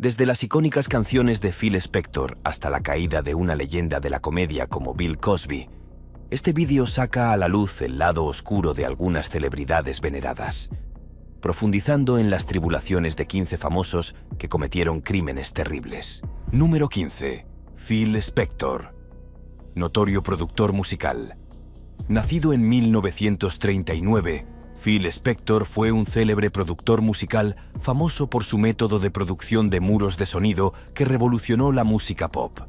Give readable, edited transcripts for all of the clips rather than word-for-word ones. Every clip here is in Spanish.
Desde las icónicas canciones de Phil Spector hasta la caída de una leyenda de la comedia como Bill Cosby, este vídeo saca a la luz el lado oscuro de algunas celebridades veneradas, profundizando en las tribulaciones de 15 famosos que cometieron crímenes terribles. Número 15. Phil Spector. Notorio productor musical. Nacido en 1939, Phil Spector fue un célebre productor musical famoso por su método de producción de muros de sonido que revolucionó la música pop.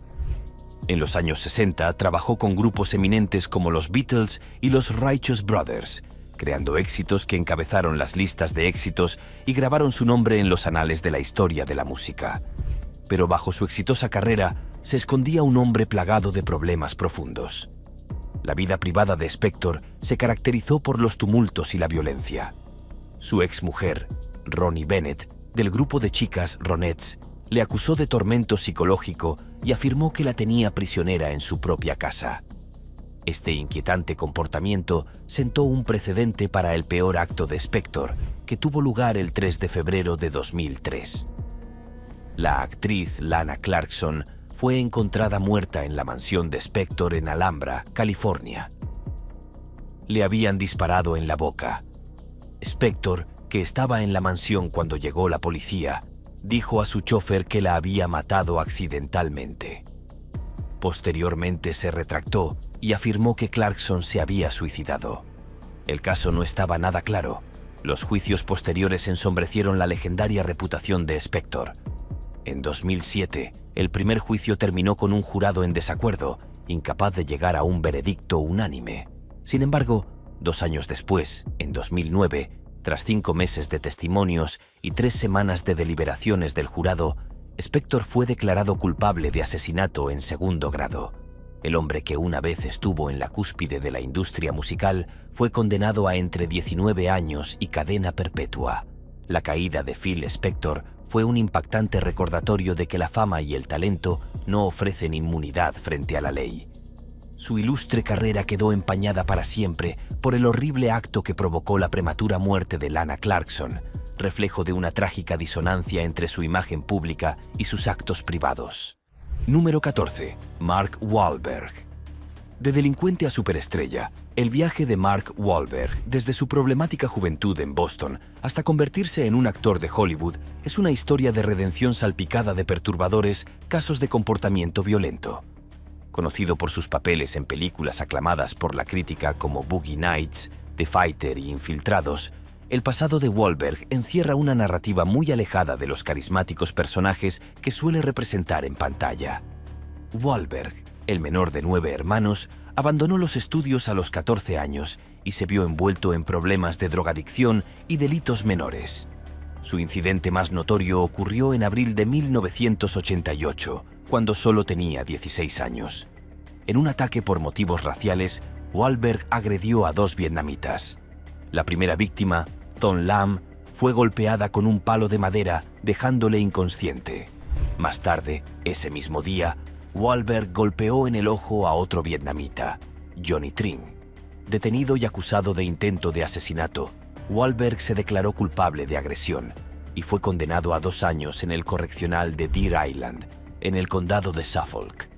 En los años 60 trabajó con grupos eminentes como los Beatles y los Righteous Brothers, creando éxitos que encabezaron las listas de éxitos y grabaron su nombre en los anales de la historia de la música. Pero bajo su exitosa carrera se escondía un hombre plagado de problemas profundos. La vida privada de Spector se caracterizó por los tumultos y la violencia. Su exmujer, Ronnie Bennett, del grupo de chicas Ronettes, le acusó de tormento psicológico y afirmó que la tenía prisionera en su propia casa. Este inquietante comportamiento sentó un precedente para el peor acto de Spector, que tuvo lugar el 3 de febrero de 2003. La actriz Lana Clarkson fue encontrada muerta en la mansión de Spector en Alhambra, California. Le habían disparado en la boca. Spector, que estaba en la mansión cuando llegó la policía, dijo a su chofer que la había matado accidentalmente. Posteriormente se retractó y afirmó que Clarkson se había suicidado. El caso no estaba nada claro. Los juicios posteriores ensombrecieron la legendaria reputación de Spector. En 2007, el primer juicio terminó con un jurado en desacuerdo, incapaz de llegar a un veredicto unánime. Sin embargo, 2 años después, en 2009, tras 5 meses de testimonios y 3 semanas de deliberaciones del jurado, Spector fue declarado culpable de asesinato en 2º grado. El hombre que una vez estuvo en la cúspide de la industria musical fue condenado a entre 19 años y cadena perpetua. La caída de Phil Spector fue un impactante recordatorio de que la fama y el talento no ofrecen inmunidad frente a la ley. Su ilustre carrera quedó empañada para siempre por el horrible acto que provocó la prematura muerte de Lana Clarkson, reflejo de una trágica disonancia entre su imagen pública y sus actos privados. Número 14. Mark Wahlberg. De delincuente a superestrella, el viaje de Mark Wahlberg, desde su problemática juventud en Boston hasta convertirse en un actor de Hollywood, es una historia de redención salpicada de perturbadores casos de comportamiento violento. Conocido por sus papeles en películas aclamadas por la crítica como Boogie Nights, The Fighter y Infiltrados, el pasado de Wahlberg encierra una narrativa muy alejada de los carismáticos personajes que suele representar en pantalla. Wahlberg, el menor de 9 hermanos, abandonó los estudios a los 14 años y se vio envuelto en problemas de drogadicción y delitos menores. Su incidente más notorio ocurrió en abril de 1988, cuando solo tenía 16 años. En un ataque por motivos raciales, Wahlberg agredió a 2 vietnamitas. La primera víctima, Ton Lam, fue golpeada con un palo de madera, dejándole inconsciente. Más tarde, ese mismo día, Wahlberg golpeó en el ojo a otro vietnamita, Johnny Trinh. Detenido y acusado de intento de asesinato, Wahlberg se declaró culpable de agresión y fue condenado a 2 años en el correccional de Deer Island, en el condado de Suffolk.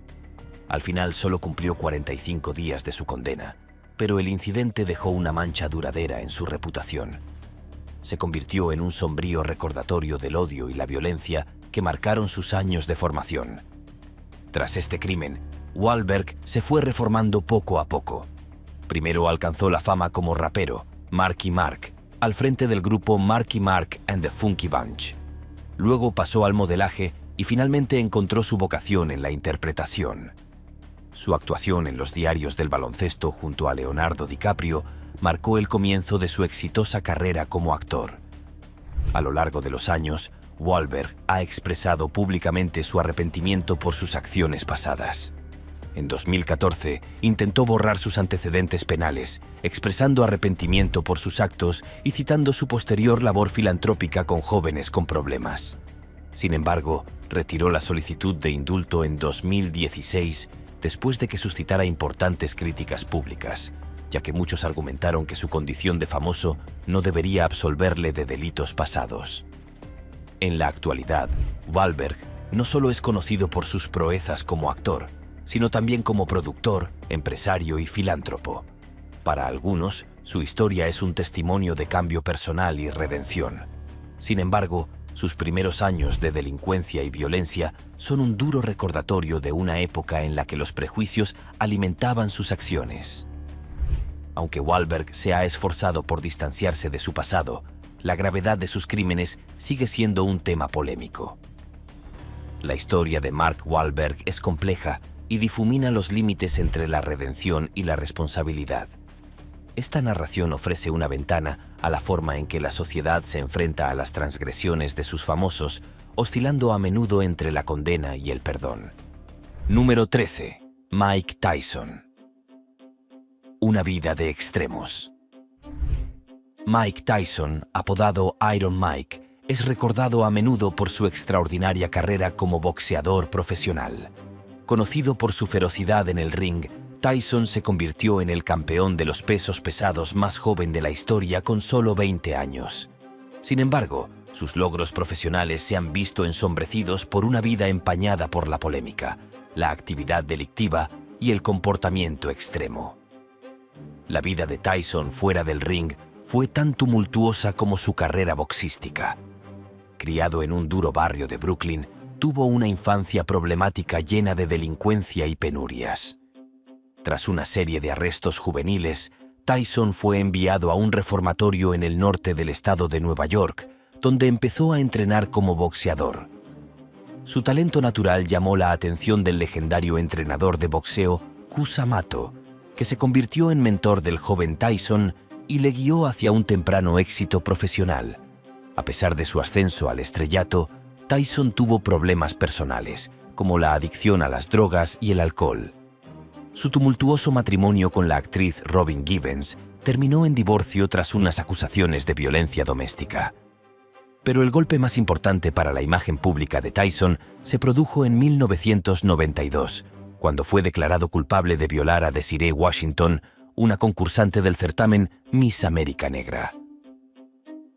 Al final solo cumplió 45 días de su condena, pero el incidente dejó una mancha duradera en su reputación. Se convirtió en un sombrío recordatorio del odio y la violencia que marcaron sus años de formación. Tras este crimen, Wahlberg se fue reformando poco a poco. Primero alcanzó la fama como rapero, Marky Mark, al frente del grupo Marky Mark and the Funky Bunch. Luego pasó al modelaje y finalmente encontró su vocación en la interpretación. Su actuación en los diarios del baloncesto junto a Leonardo DiCaprio marcó el comienzo de su exitosa carrera como actor. A lo largo de los años, Wahlberg ha expresado públicamente su arrepentimiento por sus acciones pasadas. En 2014, intentó borrar sus antecedentes penales, expresando arrepentimiento por sus actos y citando su posterior labor filantrópica con jóvenes con problemas. Sin embargo, retiró la solicitud de indulto en 2016 después de que suscitara importantes críticas públicas, ya que muchos argumentaron que su condición de famoso no debería absolverle de delitos pasados. En la actualidad, Wahlberg no solo es conocido por sus proezas como actor, sino también como productor, empresario y filántropo. Para algunos, su historia es un testimonio de cambio personal y redención. Sin embargo, sus primeros años de delincuencia y violencia son un duro recordatorio de una época en la que los prejuicios alimentaban sus acciones. Aunque Wahlberg se ha esforzado por distanciarse de su pasado, la gravedad de sus crímenes sigue siendo un tema polémico. La historia de Mark Wahlberg es compleja y difumina los límites entre la redención y la responsabilidad. Esta narración ofrece una ventana a la forma en que la sociedad se enfrenta a las transgresiones de sus famosos, oscilando a menudo entre la condena y el perdón. Número 13. Mike Tyson. Una vida de extremos. Mike Tyson, apodado Iron Mike, es recordado a menudo por su extraordinaria carrera como boxeador profesional. Conocido por su ferocidad en el ring, Tyson se convirtió en el campeón de los pesos pesados más joven de la historia con solo 20 años. Sin embargo, sus logros profesionales se han visto ensombrecidos por una vida empañada por la polémica, la actividad delictiva y el comportamiento extremo. La vida de Tyson fuera del ring fue tan tumultuosa como su carrera boxística. Criado en un duro barrio de Brooklyn, tuvo una infancia problemática llena de delincuencia y penurias. Tras una serie de arrestos juveniles, Tyson fue enviado a un reformatorio en el norte del estado de Nueva York, donde empezó a entrenar como boxeador. Su talento natural llamó la atención del legendario entrenador de boxeo Cus D'Amato, que se convirtió en mentor del joven Tyson y le guió hacia un temprano éxito profesional. A pesar de su ascenso al estrellato, Tyson tuvo problemas personales, como la adicción a las drogas y el alcohol. Su tumultuoso matrimonio con la actriz Robin Givens terminó en divorcio tras unas acusaciones de violencia doméstica. Pero el golpe más importante para la imagen pública de Tyson se produjo en 1992, cuando fue declarado culpable de violar a Desiree Washington, una concursante del certamen Miss América Negra.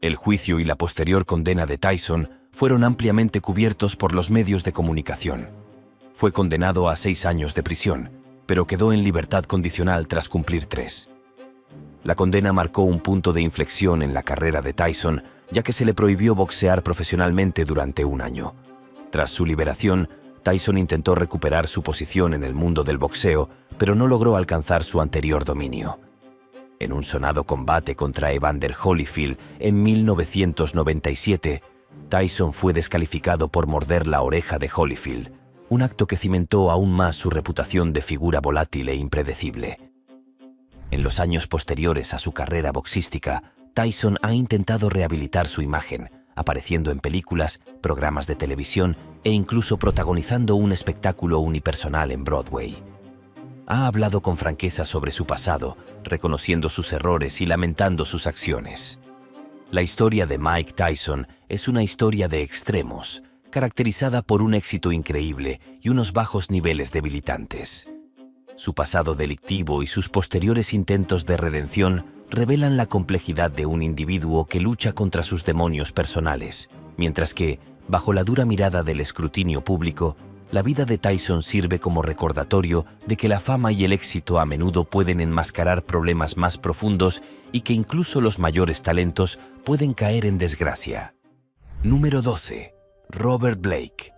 El juicio y la posterior condena de Tyson fueron ampliamente cubiertos por los medios de comunicación. Fue condenado a 6 años de prisión, pero quedó en libertad condicional tras cumplir 3. La condena marcó un punto de inflexión en la carrera de Tyson, ya que se le prohibió boxear profesionalmente durante 1 año. Tras su liberación, Tyson intentó recuperar su posición en el mundo del boxeo, pero no logró alcanzar su anterior dominio. En un sonado combate contra Evander Holyfield en 1997, Tyson fue descalificado por morder la oreja de Holyfield, un acto que cimentó aún más su reputación de figura volátil e impredecible. En los años posteriores a su carrera boxística, Tyson ha intentado rehabilitar su imagen, apareciendo en películas, programas de televisión e incluso protagonizando un espectáculo unipersonal en Broadway. Ha hablado con franqueza sobre su pasado, reconociendo sus errores y lamentando sus acciones. La historia de Mike Tyson es una historia de extremos, caracterizada por un éxito increíble y unos bajos niveles debilitantes. Su pasado delictivo y sus posteriores intentos de redención revelan la complejidad de un individuo que lucha contra sus demonios personales, mientras que, bajo la dura mirada del escrutinio público, la vida de Tyson sirve como recordatorio de que la fama y el éxito a menudo pueden enmascarar problemas más profundos y que incluso los mayores talentos pueden caer en desgracia. Número 12. Robert Blake.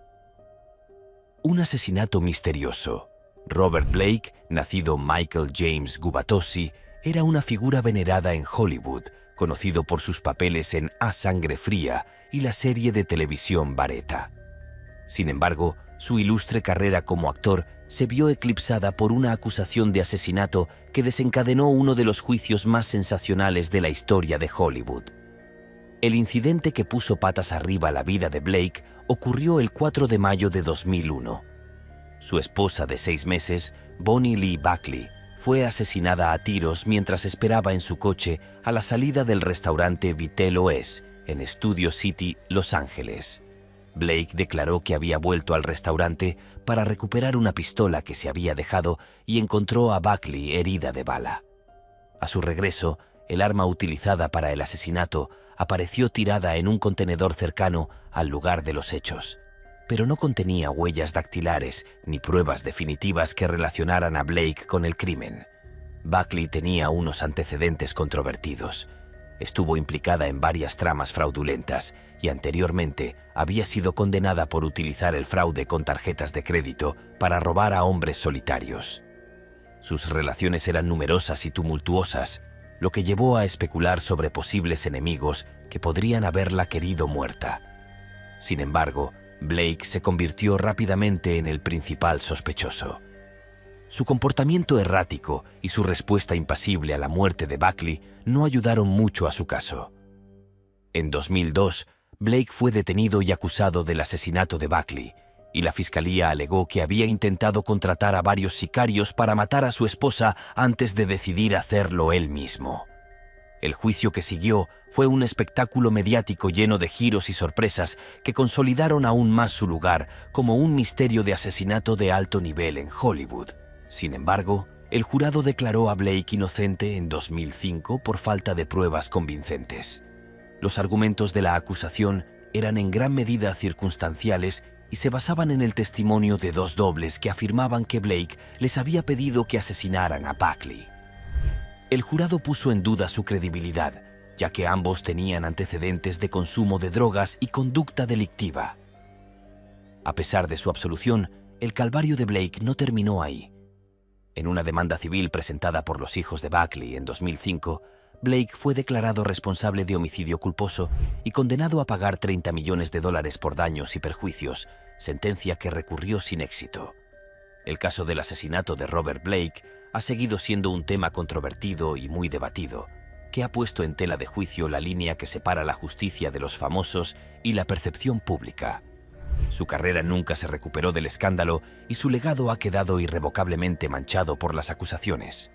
Un asesinato misterioso. Robert Blake, nacido Michael James Gubatosi, era una figura venerada en Hollywood, conocido por sus papeles en A Sangre Fría y la serie de televisión Baretta. Sin embargo, su ilustre carrera como actor se vio eclipsada por una acusación de asesinato que desencadenó uno de los juicios más sensacionales de la historia de Hollywood. El incidente que puso patas arriba la vida de Blake ocurrió el 4 de mayo de 2001. Su esposa de 6 meses, Bonnie Lee Buckley, fue asesinada a tiros mientras esperaba en su coche a la salida del restaurante Vitel OS en Studio City, Los Ángeles. Blake declaró que había vuelto al restaurante para recuperar una pistola que se había dejado y encontró a Buckley herida de bala. A su regreso, el arma utilizada para el asesinato apareció tirada en un contenedor cercano al lugar de los hechos, pero no contenía huellas dactilares ni pruebas definitivas que relacionaran a Blake con el crimen. Buckley tenía unos antecedentes controvertidos. Estuvo implicada en varias tramas fraudulentas y anteriormente había sido condenada por utilizar el fraude con tarjetas de crédito para robar a hombres solitarios. Sus relaciones eran numerosas y tumultuosas, lo que llevó a especular sobre posibles enemigos que podrían haberla querido muerta. Sin embargo, Blake se convirtió rápidamente en el principal sospechoso. Su comportamiento errático y su respuesta impasible a la muerte de Buckley no ayudaron mucho a su caso. En 2002, Blake fue detenido y acusado del asesinato de Buckley, y la fiscalía alegó que había intentado contratar a varios sicarios para matar a su esposa antes de decidir hacerlo él mismo. El juicio que siguió fue un espectáculo mediático lleno de giros y sorpresas que consolidaron aún más su lugar como un misterio de asesinato de alto nivel en Hollywood. Sin embargo, el jurado declaró a Blake inocente en 2005 por falta de pruebas convincentes. Los argumentos de la acusación eran en gran medida circunstanciales y se basaban en el testimonio de dos dobles que afirmaban que Blake les había pedido que asesinaran a Buckley. El jurado puso en duda su credibilidad, ya que ambos tenían antecedentes de consumo de drogas y conducta delictiva. A pesar de su absolución, el calvario de Blake no terminó ahí. En una demanda civil presentada por los hijos de Buckley en 2005, Blake fue declarado responsable de homicidio culposo y condenado a pagar $30 millones por daños y perjuicios, sentencia que recurrió sin éxito. El caso del asesinato de Robert Blake ha seguido siendo un tema controvertido y muy debatido, que ha puesto en tela de juicio la línea que separa la justicia de los famosos y la percepción pública. Su carrera nunca se recuperó del escándalo y su legado ha quedado irrevocablemente manchado por las acusaciones.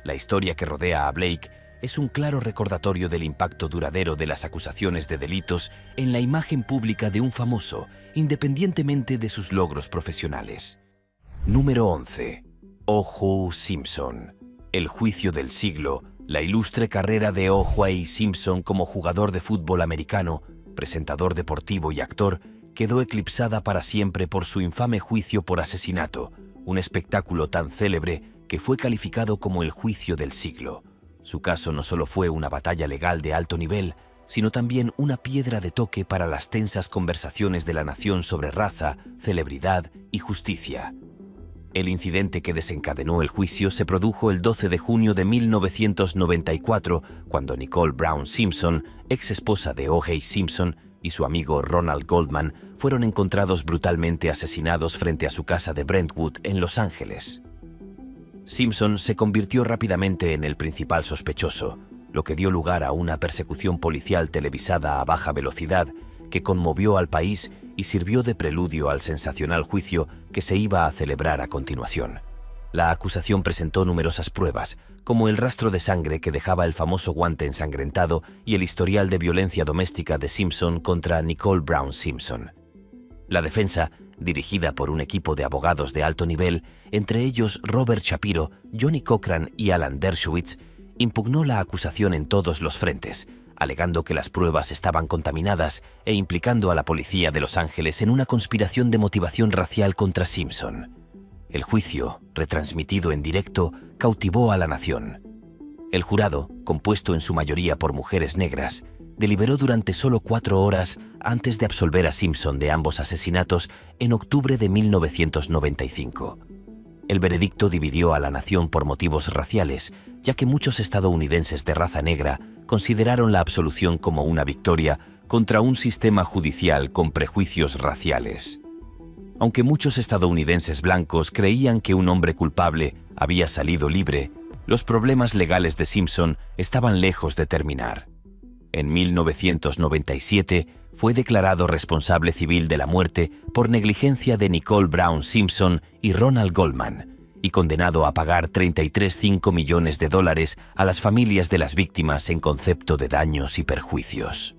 La historia que rodea a Blake es un claro recordatorio del impacto duradero de las acusaciones de delitos en la imagen pública de un famoso, independientemente de sus logros profesionales. Número 11. O.J. Simpson. El juicio del siglo. La ilustre carrera de O.J. Simpson como jugador de fútbol americano, presentador deportivo y actor quedó eclipsada para siempre por su infame juicio por asesinato, un espectáculo tan célebre que fue calificado como el juicio del siglo. Su caso no solo fue una batalla legal de alto nivel, sino también una piedra de toque para las tensas conversaciones de la nación sobre raza, celebridad y justicia. El incidente que desencadenó el juicio se produjo el 12 de junio de 1994, cuando Nicole Brown Simpson, ex esposa de O.J. Simpson, y su amigo Ronald Goldman fueron encontrados brutalmente asesinados frente a su casa de Brentwood, en Los Ángeles. Simpson se convirtió rápidamente en el principal sospechoso, lo que dio lugar a una persecución policial televisada a baja velocidad que conmovió al país y sirvió de preludio al sensacional juicio que se iba a celebrar a continuación. La acusación presentó numerosas pruebas, como el rastro de sangre que dejaba el famoso guante ensangrentado y el historial de violencia doméstica de Simpson contra Nicole Brown Simpson. La defensa, dirigida por un equipo de abogados de alto nivel, entre ellos Robert Shapiro, Johnny Cochran y Alan Dershowitz, impugnó la acusación en todos los frentes, alegando que las pruebas estaban contaminadas e implicando a la policía de Los Ángeles en una conspiración de motivación racial contra Simpson. El juicio, retransmitido en directo, cautivó a la nación. El jurado, compuesto en su mayoría por mujeres negras, deliberó durante solo 4 horas antes de absolver a Simpson de ambos asesinatos en octubre de 1995. El veredicto dividió a la nación por motivos raciales, ya que muchos estadounidenses de raza negra consideraron la absolución como una victoria contra un sistema judicial con prejuicios raciales. Aunque muchos estadounidenses blancos creían que un hombre culpable había salido libre, los problemas legales de Simpson estaban lejos de terminar. En 1997 fue declarado responsable civil de la muerte por negligencia de Nicole Brown Simpson y Ronald Goldman y condenado a pagar $33,5 millones a las familias de las víctimas en concepto de daños y perjuicios.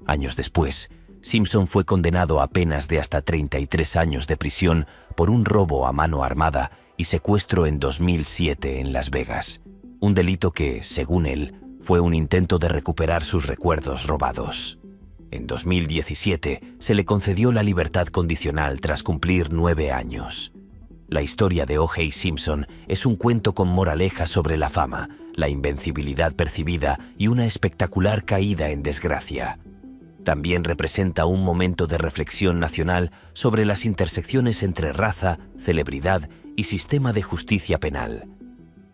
Años después, Simpson fue condenado a penas de hasta 33 años de prisión por un robo a mano armada y secuestro en 2007 en Las Vegas, un delito que, según él, Fue un intento de recuperar sus recuerdos robados. En 2017 se le concedió la libertad condicional tras cumplir 9 años. La historia de O.J. Simpson es un cuento con moraleja sobre la fama, la invencibilidad percibida y una espectacular caída en desgracia. También representa un momento de reflexión nacional sobre las intersecciones entre raza, celebridad y sistema de justicia penal.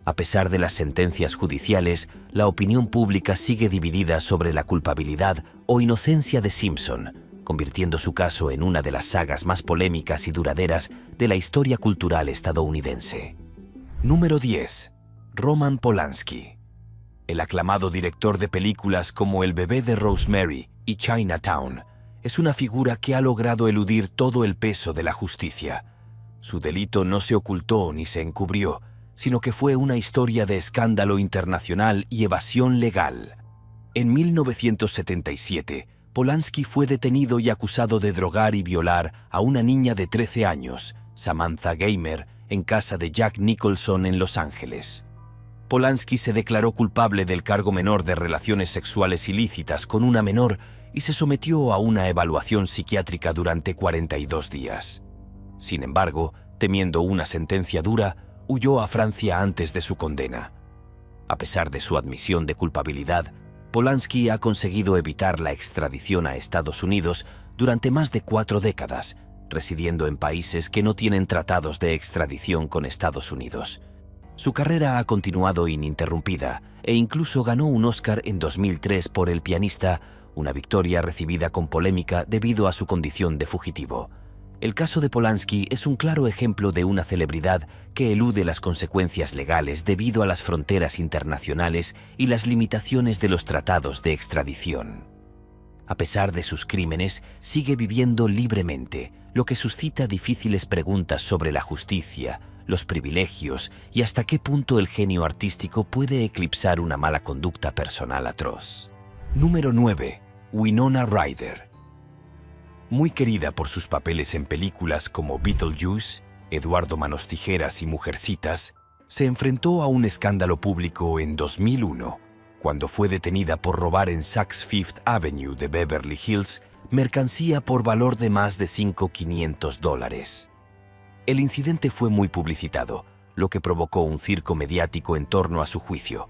A pesar de las sentencias judiciales, la opinión pública sigue dividida sobre la culpabilidad o inocencia de Simpson, convirtiendo su caso en una de las sagas más polémicas y duraderas de la historia cultural estadounidense. Número 10. Roman Polanski. El aclamado director de películas como El bebé de Rosemary y Chinatown es una figura que ha logrado eludir todo el peso de la justicia. Su delito no se ocultó ni se encubrió, sino que fue una historia de escándalo internacional y evasión legal. En 1977, Polanski fue detenido y acusado de drogar y violar a una niña de 13 años, Samantha Gamer, en casa de Jack Nicholson en Los Ángeles. Polanski se declaró culpable del cargo menor de relaciones sexuales ilícitas con una menor y se sometió a una evaluación psiquiátrica durante 42 días. Sin embargo, temiendo una sentencia dura, huyó a Francia antes de su condena. A pesar de su admisión de culpabilidad, Polanski ha conseguido evitar la extradición a Estados Unidos durante más de 4 décadas, residiendo en países que no tienen tratados de extradición con Estados Unidos. Su carrera ha continuado ininterrumpida e incluso ganó un Oscar en 2003 por El pianista, una victoria recibida con polémica debido a su condición de fugitivo. El caso de Polanski es un claro ejemplo de una celebridad que elude las consecuencias legales debido a las fronteras internacionales y las limitaciones de los tratados de extradición. A pesar de sus crímenes, sigue viviendo libremente, lo que suscita difíciles preguntas sobre la justicia, los privilegios y hasta qué punto el genio artístico puede eclipsar una mala conducta personal atroz. Número 9. Winona Ryder. Muy querida por sus papeles en películas como Beetlejuice, Eduardo Manos Tijeras y Mujercitas, se enfrentó a un escándalo público en 2001, cuando fue detenida por robar en Saks Fifth Avenue de Beverly Hills mercancía por valor de más de $500. El incidente fue muy publicitado, lo que provocó un circo mediático en torno a su juicio.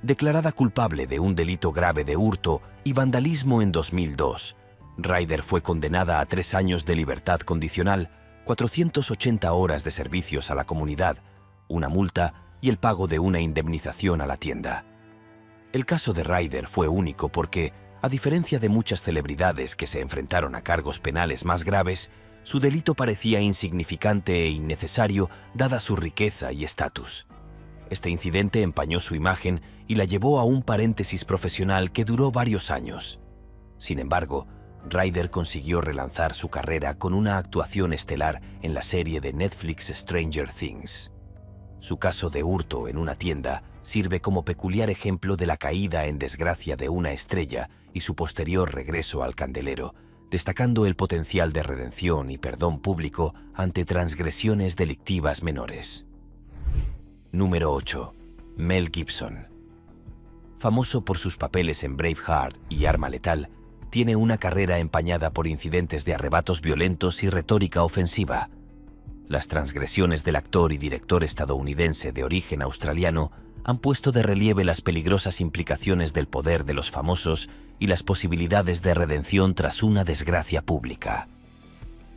Declarada culpable de un delito grave de hurto y vandalismo en 2002, Ryder fue condenada a 3 años de libertad condicional, 480 horas de servicios a la comunidad, una multa y el pago de una indemnización a la tienda. El caso de Ryder fue único porque, a diferencia de muchas celebridades que se enfrentaron a cargos penales más graves, su delito parecía insignificante e innecesario dada su riqueza y estatus. Este incidente empañó su imagen y la llevó a un paréntesis profesional que duró varios años. Sin embargo, Ryder consiguió relanzar su carrera con una actuación estelar en la serie de Netflix Stranger Things. Su caso de hurto en una tienda sirve como peculiar ejemplo de la caída en desgracia de una estrella y su posterior regreso al candelero, destacando el potencial de redención y perdón público ante transgresiones delictivas menores. Número 8. Mel Gibson. Famoso por sus papeles en Braveheart y Arma Letal, tiene una carrera empañada por incidentes de arrebatos violentos y retórica ofensiva. Las transgresiones del actor y director estadounidense de origen australiano han puesto de relieve las peligrosas implicaciones del poder de los famosos y las posibilidades de redención tras una desgracia pública.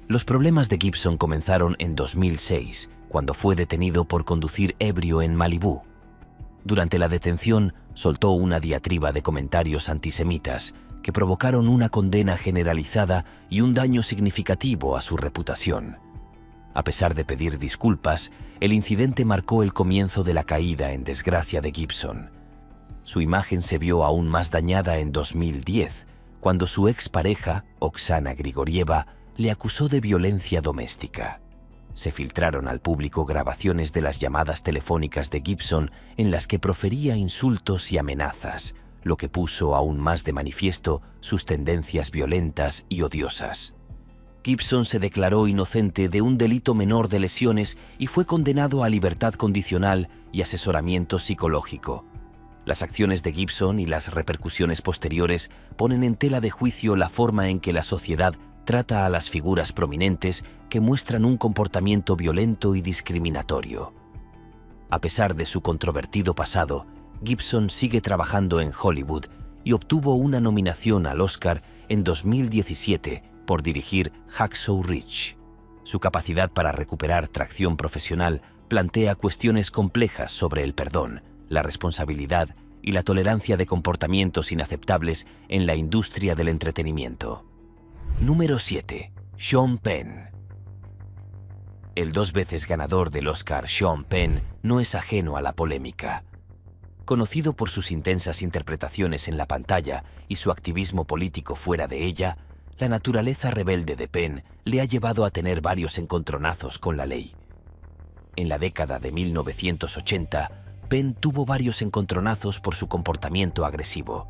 Los problemas de Gibson comenzaron en 2006, cuando fue detenido por conducir ebrio en Malibú. Durante la detención, soltó una diatriba de comentarios antisemitas que provocaron una condena generalizada y un daño significativo a su reputación. A pesar de pedir disculpas, el incidente marcó el comienzo de la caída en desgracia de Gibson. Su imagen se vio aún más dañada en 2010, cuando su expareja, Oksana Grigorieva, le acusó de violencia doméstica. Se filtraron al público grabaciones de las llamadas telefónicas de Gibson en las que profería insultos y amenazas, lo que puso aún más de manifiesto sus tendencias violentas y odiosas. Gibson se declaró inocente de un delito menor de lesiones y fue condenado a libertad condicional y asesoramiento psicológico. Las acciones de Gibson y las repercusiones posteriores ponen en tela de juicio la forma en que la sociedad trata a las figuras prominentes que muestran un comportamiento violento y discriminatorio. A pesar de su controvertido pasado, Gibson sigue trabajando en Hollywood y obtuvo una nominación al Oscar en 2017 por dirigir Hacksaw Ridge. Su capacidad para recuperar tracción profesional plantea cuestiones complejas sobre el perdón, la responsabilidad y la tolerancia de comportamientos inaceptables en la industria del entretenimiento. Número 7. Sean Penn. El 2 veces ganador del Oscar Sean Penn no es ajeno a la polémica. Conocido por sus intensas interpretaciones en la pantalla y su activismo político fuera de ella, la naturaleza rebelde de Penn le ha llevado a tener varios encontronazos con la ley. En la década de 1980, Penn tuvo varios encontronazos por su comportamiento agresivo.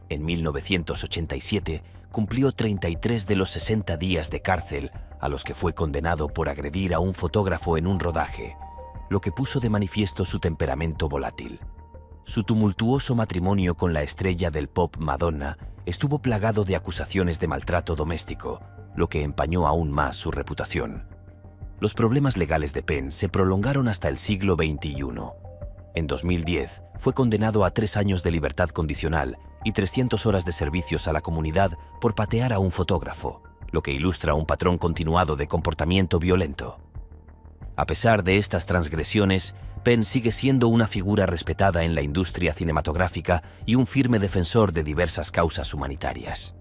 En 1987, cumplió 33 de los 60 días de cárcel a los que fue condenado por agredir a un fotógrafo en un rodaje, lo que puso de manifiesto su temperamento volátil. Su tumultuoso matrimonio con la estrella del pop Madonna estuvo plagado de acusaciones de maltrato doméstico, lo que empañó aún más su reputación. Los problemas legales de Penn se prolongaron hasta el siglo XXI. En 2010, fue condenado a 3 años de libertad condicional y 300 horas de servicios a la comunidad por patear a un fotógrafo, lo que ilustra un patrón continuado de comportamiento violento. A pesar de estas transgresiones, Penn sigue siendo una figura respetada en la industria cinematográfica y un firme defensor de diversas causas humanitarias.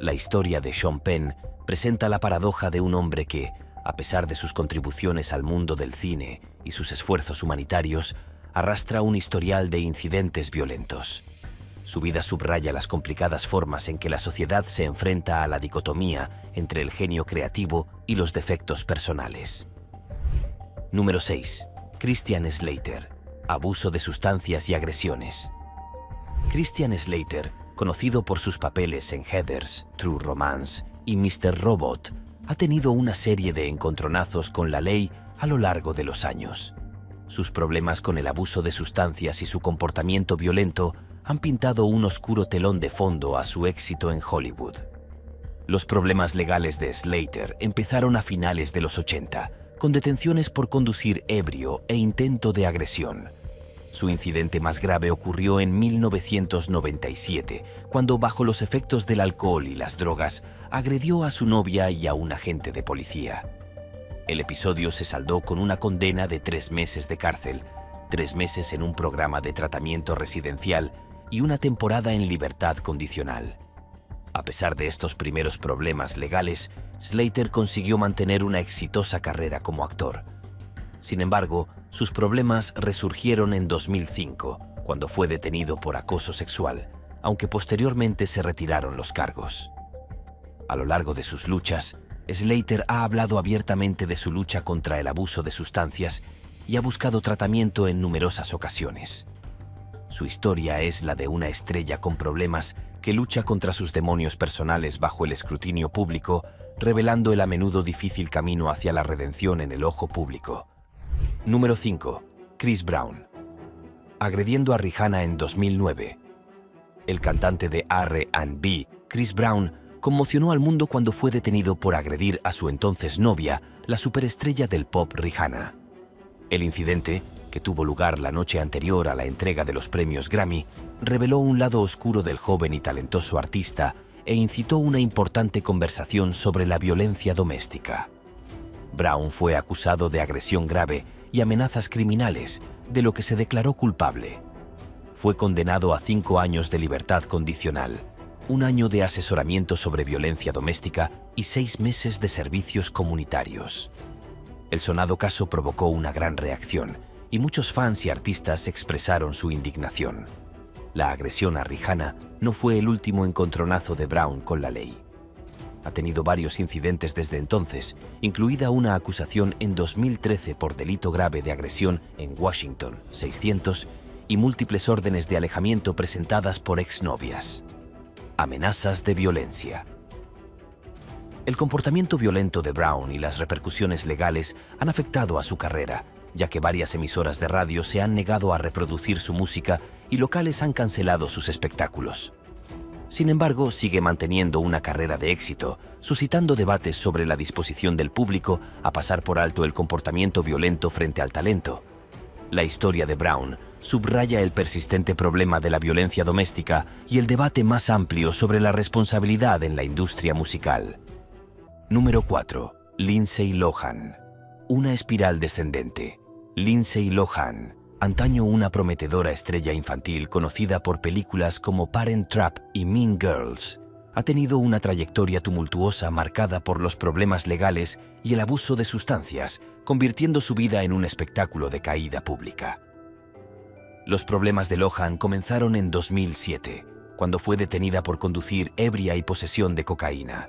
La historia de Sean Penn presenta la paradoja de un hombre que, a pesar de sus contribuciones al mundo del cine y sus esfuerzos humanitarios, arrastra un historial de incidentes violentos. Su vida subraya las complicadas formas en que la sociedad se enfrenta a la dicotomía entre el genio creativo y los defectos personales. Número 6. Christian Slater. Abuso de sustancias y agresiones. Christian Slater, conocido por sus papeles en Heathers, True Romance y Mr. Robot, ha tenido una serie de encontronazos con la ley a lo largo de los años. Sus problemas con el abuso de sustancias y su comportamiento violento han pintado un oscuro telón de fondo a su éxito en Hollywood. Los problemas legales de Slater empezaron a finales de los 80, con detenciones por conducir ebrio e intento de agresión. Su incidente más grave ocurrió en 1997, cuando bajo los efectos del alcohol y las drogas, agredió a su novia y a un agente de policía. El episodio se saldó con una condena de 3 meses de cárcel, 3 meses en un programa de tratamiento residencial y una temporada en libertad condicional. A pesar de estos primeros problemas legales, Slater consiguió mantener una exitosa carrera como actor. Sin embargo, sus problemas resurgieron en 2005, cuando fue detenido por acoso sexual, aunque posteriormente se retiraron los cargos. A lo largo de sus luchas, Slater ha hablado abiertamente de su lucha contra el abuso de sustancias y ha buscado tratamiento en numerosas ocasiones. Su historia es la de una estrella con problemas que lucha contra sus demonios personales bajo el escrutinio público, revelando el a menudo difícil camino hacia la redención en el ojo público. Número 5. Chris Brown. Agrediendo a Rihanna en 2009. El cantante de R&B, Chris Brown, conmocionó al mundo cuando fue detenido por agredir a su entonces novia, la superestrella del pop Rihanna. El incidente, que tuvo lugar la noche anterior a la entrega de los premios Grammy, reveló un lado oscuro del joven y talentoso artista e incitó una importante conversación sobre la violencia doméstica. Brown fue acusado de agresión grave y amenazas criminales, de lo que se declaró culpable. Fue condenado a 5 años de libertad condicional, 1 año de asesoramiento sobre violencia doméstica y 6 meses de servicios comunitarios. El sonado caso provocó una gran reacción y muchos fans y artistas expresaron su indignación. La agresión a Rihanna no fue el último encontronazo de Brown con la ley. Ha tenido varios incidentes desde entonces, incluida una acusación en 2013 por delito grave de agresión en Washington 600 y múltiples órdenes de alejamiento presentadas por exnovias. Amenazas de violencia. El comportamiento violento de Brown y las repercusiones legales han afectado a su carrera, ya que varias emisoras de radio se han negado a reproducir su música y locales han cancelado sus espectáculos. Sin embargo, sigue manteniendo una carrera de éxito, suscitando debates sobre la disposición del público a pasar por alto el comportamiento violento frente al talento. La historia de Brown subraya el persistente problema de la violencia doméstica y el debate más amplio sobre la responsabilidad en la industria musical. Número 4. Lindsay Lohan. Una espiral descendente. Lindsay Lohan, antaño una prometedora estrella infantil conocida por películas como Parent Trap y Mean Girls, ha tenido una trayectoria tumultuosa marcada por los problemas legales y el abuso de sustancias, convirtiendo su vida en un espectáculo de caída pública. Los problemas de Lohan comenzaron en 2007, cuando fue detenida por conducir ebria y posesión de cocaína.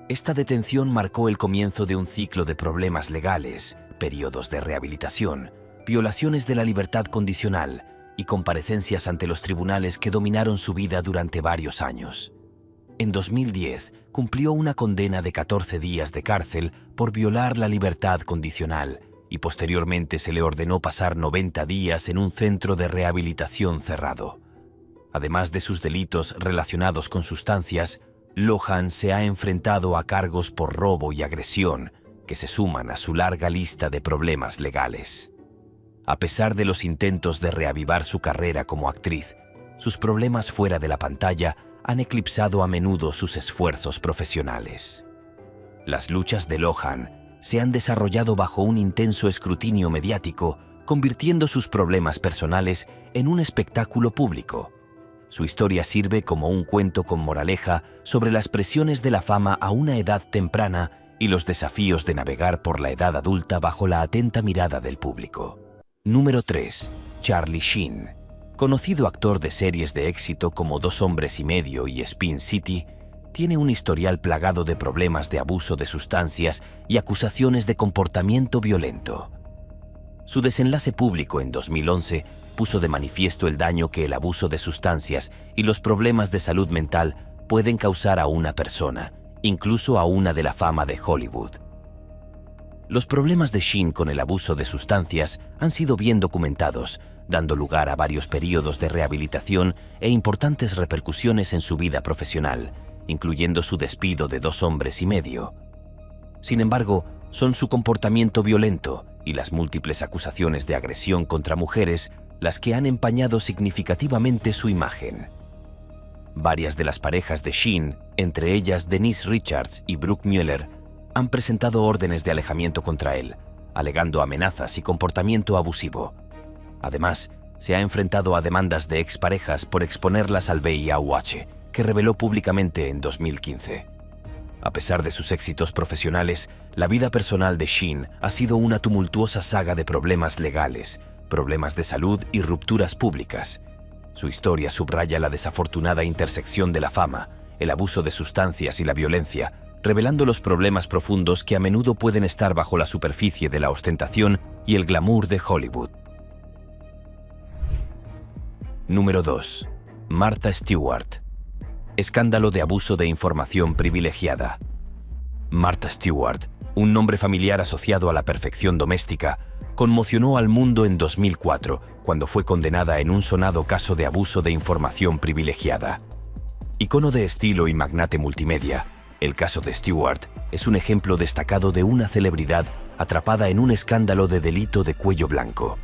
Esta detención marcó el comienzo de un ciclo de problemas legales, periodos de rehabilitación, violaciones de la libertad condicional y comparecencias ante los tribunales que dominaron su vida durante varios años. En 2010, cumplió una condena de 14 días de cárcel por violar la libertad condicional y posteriormente se le ordenó pasar 90 días en un centro de rehabilitación cerrado. Además de sus delitos relacionados con sustancias, Lohan se ha enfrentado a cargos por robo y agresión, que se suman a su larga lista de problemas legales. A pesar de los intentos de reavivar su carrera como actriz, sus problemas fuera de la pantalla han eclipsado a menudo sus esfuerzos profesionales. Las luchas de Lohan se han desarrollado bajo un intenso escrutinio mediático, convirtiendo sus problemas personales en un espectáculo público. Su historia sirve como un cuento con moraleja sobre las presiones de la fama a una edad temprana y los desafíos de navegar por la edad adulta bajo la atenta mirada del público. Número 3. Charlie Sheen. Conocido actor de series de éxito como 2 hombres y medio y Spin City, tiene un historial plagado de problemas de abuso de sustancias y acusaciones de comportamiento violento. Su desenlace público en 2011 puso de manifiesto el daño que el abuso de sustancias y los problemas de salud mental pueden causar a una persona, incluso a una de la fama de Hollywood. Los problemas de Sheen con el abuso de sustancias han sido bien documentados, dando lugar a varios periodos de rehabilitación e importantes repercusiones en su vida profesional, incluyendo su despido de 2 hombres y medio. Sin embargo, son su comportamiento violento y las múltiples acusaciones de agresión contra mujeres las que han empañado significativamente su imagen. Varias de las parejas de Sheen, entre ellas Denise Richards y Brooke Mueller, han presentado órdenes de alejamiento contra él, alegando amenazas y comportamiento abusivo. Además, se ha enfrentado a demandas de exparejas por exponerlas al VIH, que reveló públicamente en 2015. A pesar de sus éxitos profesionales, la vida personal de Sheen ha sido una tumultuosa saga de problemas legales, problemas de salud y rupturas públicas. Su historia subraya la desafortunada intersección de la fama, el abuso de sustancias y la violencia, revelando los problemas profundos que a menudo pueden estar bajo la superficie de la ostentación y el glamour de Hollywood. Número 2. Martha Stewart. Escándalo de abuso de información privilegiada. Martha Stewart, un nombre familiar asociado a la perfección doméstica, conmocionó al mundo en 2004, cuando fue condenada en un sonado caso de abuso de información privilegiada. Icono de estilo y magnate multimedia, el caso de Stewart es un ejemplo destacado de una celebridad atrapada en un escándalo de delito de cuello blanco.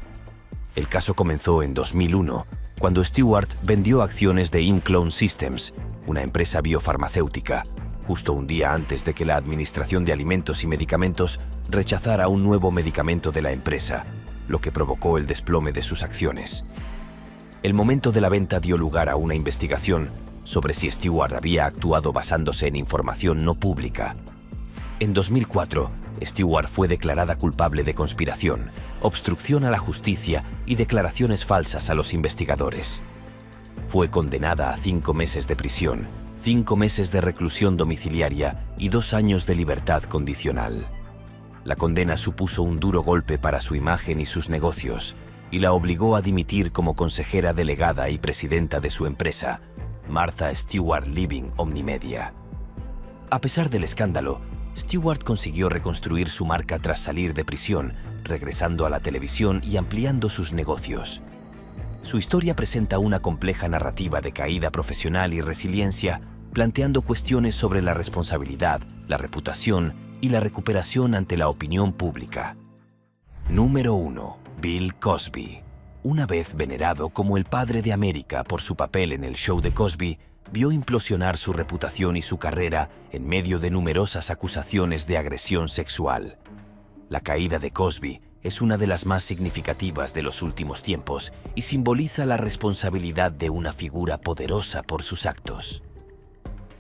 El caso comenzó en 2001, cuando Stewart vendió acciones de ImClone Systems, una empresa biofarmacéutica, justo un día antes de que la Administración de Alimentos y Medicamentos rechazara un nuevo medicamento de la empresa, lo que provocó el desplome de sus acciones. El momento de la venta dio lugar a una investigación sobre si Stewart había actuado basándose en información no pública. En 2004, Stewart fue declarada culpable de conspiración, obstrucción a la justicia y declaraciones falsas a los investigadores. Fue condenada a 5 meses de prisión, 5 meses de reclusión domiciliaria y 2 años de libertad condicional. La condena supuso un duro golpe para su imagen y sus negocios, y la obligó a dimitir como consejera delegada y presidenta de su empresa, Martha Stewart Living Omnimedia. A pesar del escándalo, Stewart consiguió reconstruir su marca tras salir de prisión, regresando a la televisión y ampliando sus negocios. Su historia presenta una compleja narrativa de caída profesional y resiliencia, planteando cuestiones sobre la responsabilidad, la reputación y la recuperación ante la opinión pública. Número 1. Bill Cosby. Una vez venerado como el padre de América por su papel en el show de Cosby, vio implosionar su reputación y su carrera en medio de numerosas acusaciones de agresión sexual. La caída de Cosby es una de las más significativas de los últimos tiempos y simboliza la responsabilidad de una figura poderosa por sus actos.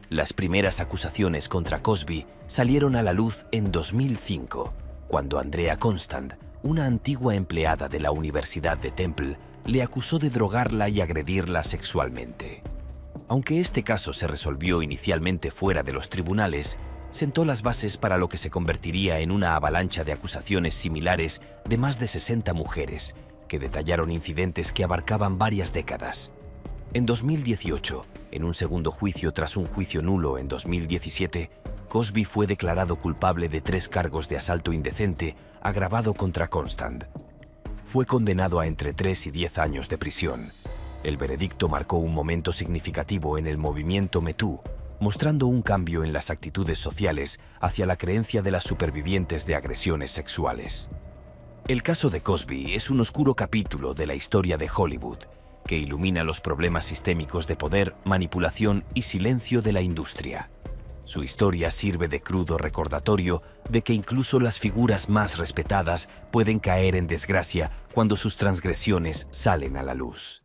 Las primeras acusaciones contra Cosby salieron a la luz en 2005, cuando Andrea Constand, una antigua empleada de la Universidad de Temple, le acusó de drogarla y agredirla sexualmente. Aunque este caso se resolvió inicialmente fuera de los tribunales, sentó las bases para lo que se convertiría en una avalancha de acusaciones similares de más de 60 mujeres, que detallaron incidentes que abarcaban varias décadas. En 2018, en un segundo juicio tras un juicio nulo en 2017, Cosby fue declarado culpable de 3 cargos de asalto indecente agravado contra Constand. Fue condenado a entre 3 y 10 años de prisión. El veredicto marcó un momento significativo en el movimiento Me Too, mostrando un cambio en las actitudes sociales hacia la creencia de las supervivientes de agresiones sexuales. El caso de Cosby es un oscuro capítulo de la historia de Hollywood, que ilumina los problemas sistémicos de poder, manipulación y silencio de la industria. Su historia sirve de crudo recordatorio de que incluso las figuras más respetadas pueden caer en desgracia cuando sus transgresiones salen a la luz.